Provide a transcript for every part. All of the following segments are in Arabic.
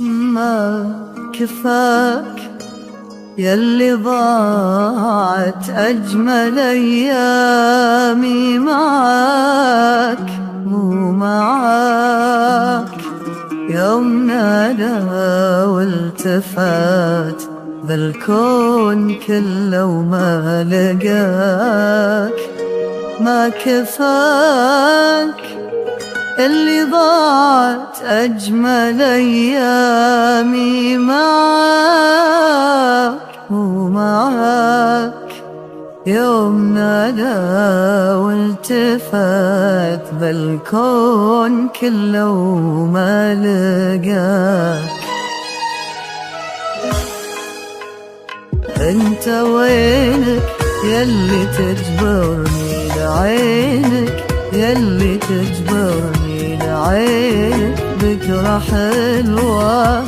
ما كفاك يلي ضاعت أجمل أيامي معاك مو معاك. يوم نادى والتفات بالكون كله وما لقاك. ما كفاك اللي ضاعت أجمل أيامي معاك ومعاك. يوم نادى والتفت بالكون كله وما لقاك. انت وينك يلي تجبرني لعينك، يلي تجبرني لعينك بكرة حلوة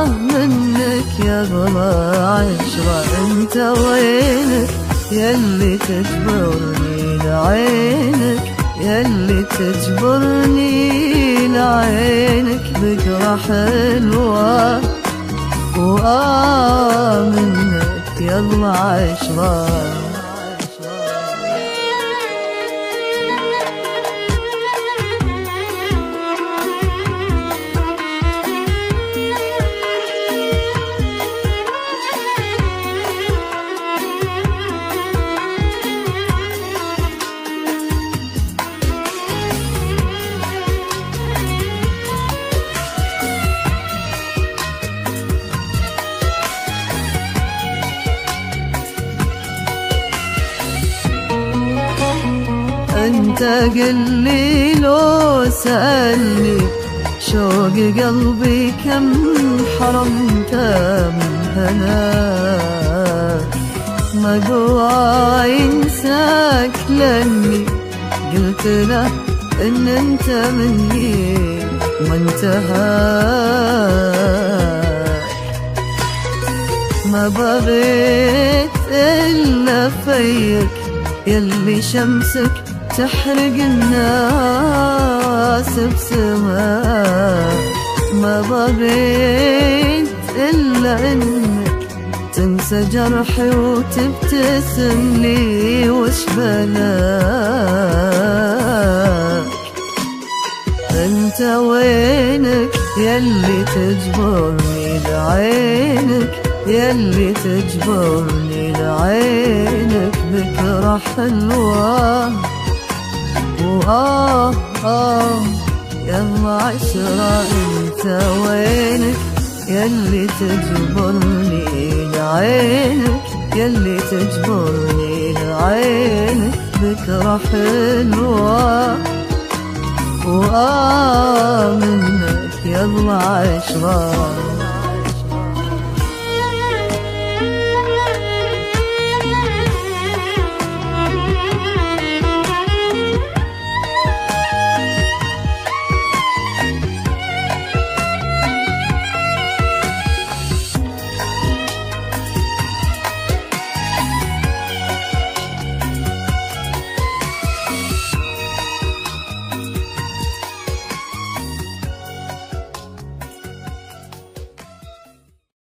منك يغلى عشرة. انت وينك يلي تجبرني لعينك، يلي تجبرني لعينك بكرة حلوة منك يغلى عشرة. انت قلي لو سألني شوق قلبي كم حرمت من هناك. ما قوى ينساك لاني قلت له ان انت مني ما انتهاك. ما بغيت الا فيك يلي شمسك تحرق الناس بسماك. ما بغيت إلا إنك تنسى جرحي وتبتسم لي وش بلاك. انت وينك يلي تجبرني لعينك، يلي تجبرني لعينك بكرة حلوة يلا عشرة. انت وينك يلي تجبرني لعينك، يلي تجبرني لعينك بكرة حلوة منك يلا عشرة.